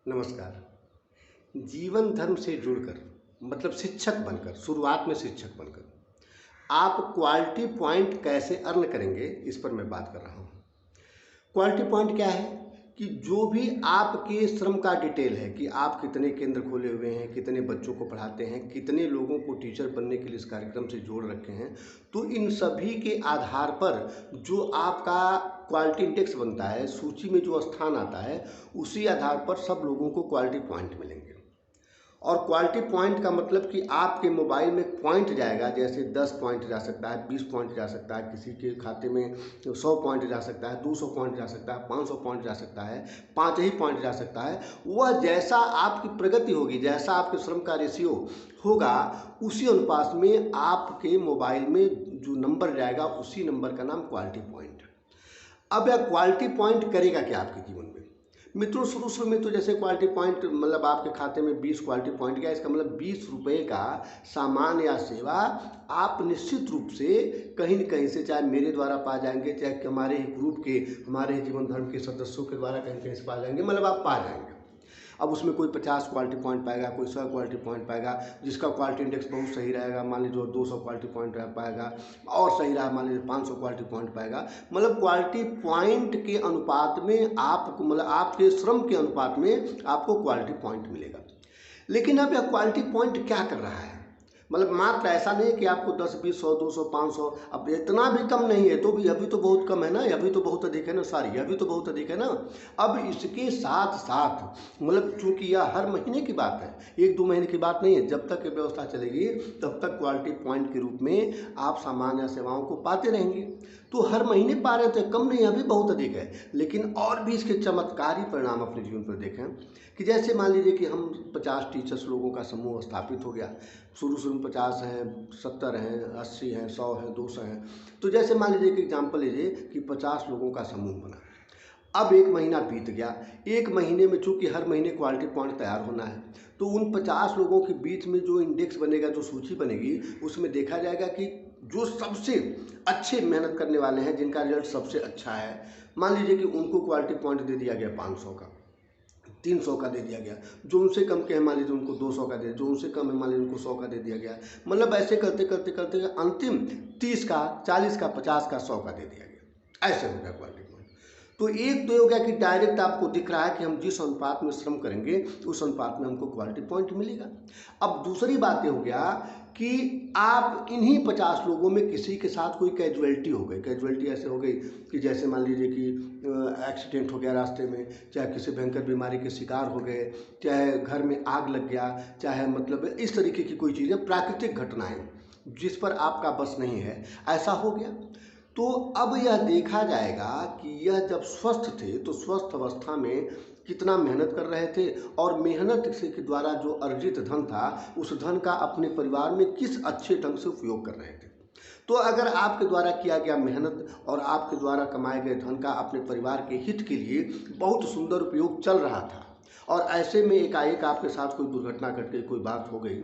नमस्कार। जीवन धर्म से जुड़कर मतलब शिक्षक बनकर, शुरुआत में शिक्षक बनकर आप क्वालिटी पॉइंट कैसे अर्न करेंगे, इस पर मैं बात कर रहा हूँ। क्वालिटी पॉइंट क्या है कि जो भी आपके श्रम का डिटेल है कि आप कितने केंद्र खोले हुए हैं, कितने बच्चों को पढ़ाते हैं, कितने लोगों को टीचर बनने के लिए इस कार्यक्रम से जोड़ रखे हैं, तो इन सभी के आधार पर जो आपका क्वालिटी इंडेक्स बनता है, सूची में जो स्थान आता है, उसी आधार पर सब लोगों को क्वालिटी पॉइंट मिलेंगे। और क्वालिटी पॉइंट का मतलब कि आपके मोबाइल में पॉइंट जाएगा, जैसे 10 पॉइंट जा सकता है, 20 पॉइंट जा सकता है, किसी के खाते में 100 पॉइंट जा सकता है, 200 पॉइंट जा सकता है, 500 पॉइंट जा सकता है, 5 ही पॉइंट जा सकता है। वह जैसा आपकी प्रगति होगी, जैसा आपके श्रम का रेशियो होगा, उसी अनुपात में आपके मोबाइल में जो नंबर जाएगा, उसी नंबर का नाम क्वालिटी पॉइंट है। अब यह क्वालिटी पॉइंट करेगा क्या आपके जीवन में? मित्रों, शुरू में तो जैसे क्वालिटी पॉइंट मतलब आपके खाते में 20 क्वालिटी पॉइंट गया, इसका मतलब 20 रुपये का सामान या सेवा आप निश्चित रूप से कहीं न कहीं से, चाहे मेरे द्वारा पा जाएंगे, चाहे हमारे ही ग्रुप के, हमारे ही जीवन धर्म के सदस्यों के द्वारा कहीं कहीं से पा जाएंगे, मतलब आप पा जाएंगे। अब उसमें कोई 50 क्वालिटी पॉइंट पाएगा, कोई 100 क्वालिटी पॉइंट पाएगा, जिसका क्वालिटी इंडेक्स बहुत सही रहेगा, मान लीजिए 200 क्वालिटी पॉइंट पाएगा, और सही रहा मान लीजिए 500 क्वालिटी पॉइंट पाएगा। मतलब क्वालिटी पॉइंट के अनुपात में आपको, मतलब आपके श्रम के अनुपात में आपको क्वालिटी पॉइंट मिलेगा। लेकिन अब यह क्वालिटी पॉइंट क्या कर रहा है? मतलब मात्र ऐसा नहीं है कि आपको 10, 20, 100, 200, 500, अब इतना भी कम नहीं है, तो भी अभी तो बहुत कम है ना, अभी तो बहुत अधिक है ना, सॉरी अभी तो बहुत अधिक है ना। अब इसके साथ साथ मतलब चूंकि यह हर महीने की बात है, 1-2 महीने की बात नहीं है, जब तक ये व्यवस्था चलेगी तब तक क्वालिटी पॉइंट के रूप में आप सामान या सेवाओं को पाते रहेंगे। तो हर महीने पा रहे थे, कम नहीं, अभी बहुत अधिक है। लेकिन और भी इसके चमत्कारी परिणाम अपने जीवन पर देखें कि जैसे मान लीजिए कि हम 50 टीचर्स लोगों का समूह स्थापित हो गया। शुरू में 50 हैं, 70 हैं, 80 हैं, 100 हैं, 200 हैं। तो जैसे मान लीजिए कि एग्जाम्पल लीजिए कि 50 लोगों का समूह बना। अब 1 महीना बीत गया। 1 महीने में चूंकि हर महीने क्वालिटी पॉइंट तैयार होना है, तो उन 50 लोगों के बीच में जो इंडेक्स बनेगा, जो सूची बनेगी, उसमें देखा जाएगा कि जो सबसे अच्छे मेहनत करने वाले हैं, जिनका रिजल्ट सबसे अच्छा है, मान लीजिए कि उनको क्वालिटी पॉइंट दे दिया गया 500 का, 300 का दे दिया गया। जो उनसे कम के हैं मान लीजिए उनको 200 का दे, जो उनसे कम है मान लीजिए उनको 100 का दे दिया गया। मतलब ऐसे करते करते करते अंतिम 30 का, 40 का, 50 का, 100 का दे दिया गया। ऐसे हो गया क्वालिटी पॉइंट। तो एक तो ये हो गया कि डायरेक्ट आपको दिख रहा है कि हम जिस अनुपात में श्रम करेंगे उस अनुपात में हमको क्वालिटी पॉइंट मिलेगा। अब दूसरी बात ये हो गया कि आप इन्हीं 50 लोगों में किसी के साथ कोई कैजुअलिटी हो गई। कैजुअलिटी ऐसे हो गई कि जैसे मान लीजिए कि एक्सीडेंट हो गया रास्ते में, चाहे किसी भयंकर बीमारी के शिकार हो गए, चाहे घर में आग लग गया, चाहे मतलब इस तरीके की कोई चीज़ें, प्राकृतिक घटनाएं जिस पर आपका बस नहीं है, ऐसा हो गया। तो अब यह देखा जाएगा कि यह जब स्वस्थ थे तो स्वस्थ अवस्था में कितना मेहनत कर रहे थे, और मेहनत से के द्वारा जो अर्जित धन था, उस धन का अपने परिवार में किस अच्छे ढंग से उपयोग कर रहे थे। तो अगर आपके द्वारा किया गया मेहनत और आपके द्वारा कमाए गए धन का अपने परिवार के हित के लिए बहुत सुंदर उपयोग चल रहा था, और ऐसे में एकाएक आपके साथ कोई दुर्घटना घट गई, कोई बात हो गई,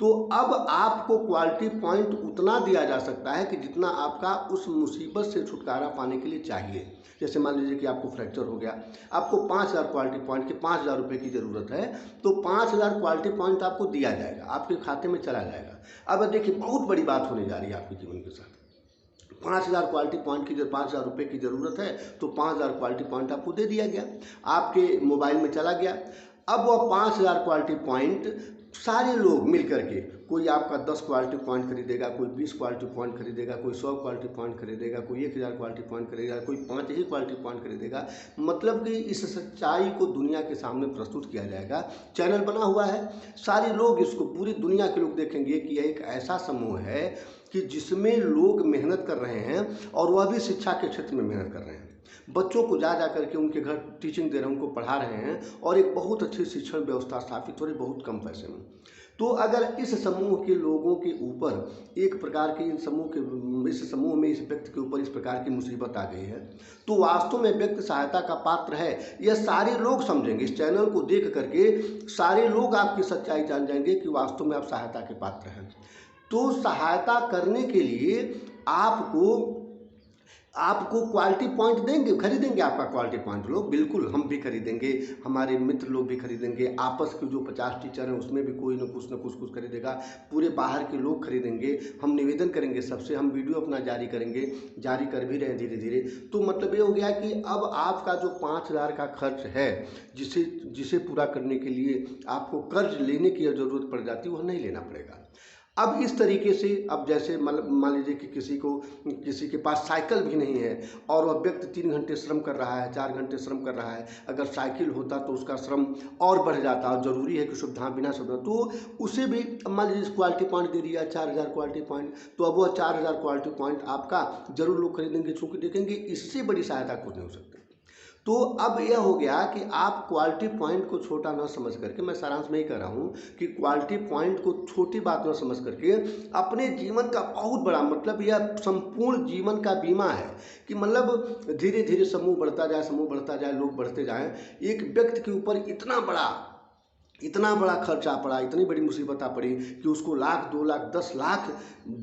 तो अब आपको क्वालिटी पॉइंट उतना दिया जा सकता है कि जितना आपका उस मुसीबत से छुटकारा पाने के लिए चाहिए। जैसे मान लीजिए कि आपको फ्रैक्चर हो गया, आपको 5000 क्वालिटी पॉइंट के 5000 रुपये की ज़रूरत है, तो 5000 क्वालिटी पॉइंट आपको दिया जाएगा, आपके खाते में चला जाएगा। अब देखिए बहुत बड़ी बात होने जा रही है आपके जीवन के साथ। 5000 क्वालिटी पॉइंट की, जब 5000 रुपये की ज़रूरत है, तो 5000 क्वालिटी पॉइंट आपको दे दिया गया, आपके मोबाइल में चला गया। अब वह 5000 क्वालिटी पॉइंट सारे लोग मिल करके, कोई आपका 10 क्वालिटी पॉइंट खरीदेगा, कोई 20 क्वालिटी पॉइंट खरीदेगा, कोई 100 क्वालिटी पॉइंट खरीदेगा, कोई 1000 क्वालिटी पॉइंट खरीदेगा, कोई 5 ही क्वालिटी पॉइंट खरीदेगा। मतलब कि इस सच्चाई को दुनिया के सामने प्रस्तुत किया जाएगा। चैनल बना हुआ है, सारे लोग इसको, पूरी दुनिया के लोग देखेंगे कि यह एक ऐसा समूह है कि जिसमें लोग मेहनत कर रहे हैं, और वह भी शिक्षा के क्षेत्र में मेहनत कर रहे हैं। बच्चों को जा करके उनके घर टीचिंग दे रहे हैं, उनको पढ़ा रहे हैं, और एक बहुत अच्छी शिक्षण व्यवस्था स्थापित हो रही बहुत कम पैसे में। तो अगर इस समूह के लोगों के ऊपर एक प्रकार की, इस समूह में इस व्यक्ति के ऊपर इस प्रकार की मुसीबत आ गई है, तो वास्तव में व्यक्ति सहायता का पात्र है, यह सारे लोग समझेंगे। इस चैनल को देख करके सारे लोग आपकी सच्चाई जान जाएंगे कि वास्तव में आप सहायता के पात्र हैं। तो सहायता करने के लिए आपको आपको क्वालिटी पॉइंट देंगे, खरीदेंगे आपका क्वालिटी पॉइंट लोग, बिल्कुल हम भी खरीदेंगे, हमारे मित्र लोग भी खरीदेंगे, आपस के जो 50 टीचर हैं उसमें भी कोई न कुछ खरीदेगा, पूरे बाहर के लोग खरीदेंगे। हम निवेदन करेंगे सबसे, हम वीडियो अपना जारी करेंगे, जारी कर भी रहे हैं धीरे धीरे। तो मतलब ये हो गया कि अब आपका जो 5,000 का खर्च है, जिसे जिसे पूरा करने के लिए आपको कर्ज लेने की ज़रूरत पड़ जाती है, वह नहीं लेना पड़ेगा। अब इस तरीके से, अब जैसे मान लीजिए कि किसी के पास साइकिल भी नहीं है और वह व्यक्ति 3 घंटे श्रम कर रहा है, 4 घंटे श्रम कर रहा है, अगर साइकिल होता तो उसका श्रम और बढ़ जाता। और ज़रूरी है कि सुविधा, बिना सुविधा तो उसे भी मान लीजिए क्वालिटी पॉइंट दे दिया 4,000 क्वालिटी पॉइंट, तो अब वह 4,000 क्वालिटी पॉइंट आपका जरूर लोग खरीदेंगे, चूँकि देखेंगे इससे बड़ी सहायता कुछ नहीं हो सकती। तो अब यह हो गया कि आप क्वालिटी पॉइंट को छोटा ना समझ करके, मैं सारांश में ही कह रहा हूँ कि क्वालिटी पॉइंट को छोटी बात ना समझ करके अपने जीवन का बहुत बड़ा, मतलब यह संपूर्ण जीवन का बीमा है कि मतलब धीरे धीरे समूह बढ़ता जाए, समूह बढ़ता जाए, लोग बढ़ते जाएं। एक व्यक्ति के ऊपर इतना बड़ा खर्चा पड़ा, इतनी बड़ी मुसीबत आ पड़ी कि उसको लाख, 2 लाख, 10 लाख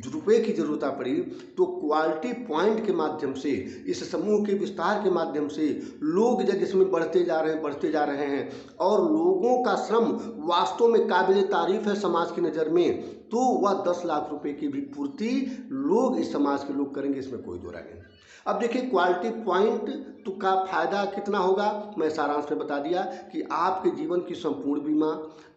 रुपए की ज़रूरत आ पड़ी। तो क्वालिटी पॉइंट के माध्यम से, इस समूह के विस्तार के माध्यम से लोग जब इसमें बढ़ते जा रहे हैं और लोगों का श्रम वास्तव में काबिल तारीफ है समाज की नज़र में, तो वह 10 लाख रुपए की भी पूर्ति लोग, इस समाज के लोग करेंगे, इसमें कोई दो राय नहीं। अब देखिए क्वालिटी पॉइंट तो का फायदा कितना होगा, मैं सारांश में बता दिया कि आपके जीवन की संपूर्ण बीमा,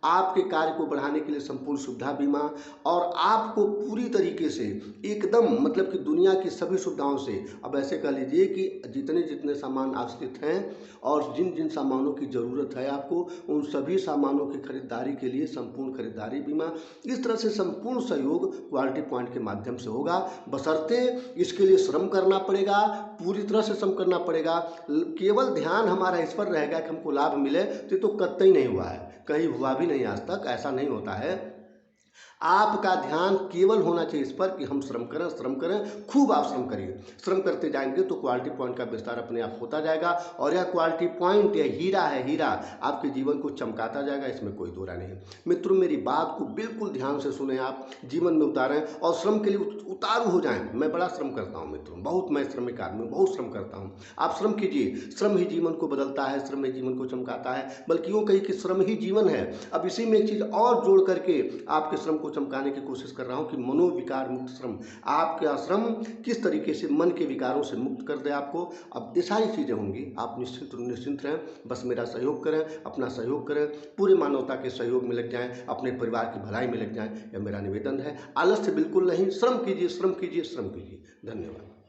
आपके कार्य को बढ़ाने के लिए संपूर्ण सुविधा बीमा, और आपको पूरी तरीके से एकदम, मतलब कि दुनिया की सभी सुविधाओं से, अब ऐसे कह लीजिए कि जितने जितने सामान आश्रित हैं और जिन जिन सामानों की ज़रूरत है आपको, उन सभी सामानों की खरीदारी के लिए संपूर्ण खरीदारी बीमा, इस तरह से संपूर्ण सहयोग क्वालिटी पॉइंट के माध्यम से होगा। बशर्ते इसके लिए श्रम करना पड़ेगा, पूरी तरह से श्रम करना पड़ेगा। केवल ध्यान हमारा इस पर रहेगा कि हमको लाभ मिले, तो कतई नहीं हुआ है, कहीं हुआ भी नहीं, आज तक ऐसा नहीं होता है। आपका ध्यान केवल होना चाहिए इस पर कि हम श्रम करें, खूब आप श्रम करिए। श्रम करते जाएंगे तो क्वालिटी पॉइंट का विस्तार अपने आप होता जाएगा, और यह क्वालिटी पॉइंट, यह हीरा है, हीरा आपके जीवन को चमकाता जाएगा, इसमें कोई दो राय नहीं। मित्रों, मेरी बात को बिल्कुल ध्यान से सुने, आप जीवन में उतारें और श्रम के लिए उतारू हो जाएं। मैं बड़ा श्रम करता हूँ मित्रों, बहुत, मैं श्रमिक आदमी, बहुत श्रम करता हूँ। आप श्रम कीजिए, श्रम ही जीवन को बदलता है, श्रम ही जीवन को चमकाता है, बल्कि यूँ कही कि श्रम ही जीवन है। अब इसी में एक चीज़ और जोड़ करके आपके श्रम को चमकाने की कोशिश कर रहा हूं कि मनोविकार मुक्त श्रम, आपका श्रम किस तरीके से मन के विकारों से मुक्त कर दे आपको। अब ये सारी चीज़ें होंगी, आप निश्चिंत रहें, बस मेरा सहयोग करें, अपना सहयोग करें, पूरे मानवता के सहयोग में लग जाएं, अपने परिवार की भलाई में लग जाएं, यह मेरा निवेदन है। आलस्य बिल्कुल नहीं, श्रम कीजिए, श्रम कीजिए, श्रम कीजिए। धन्यवाद।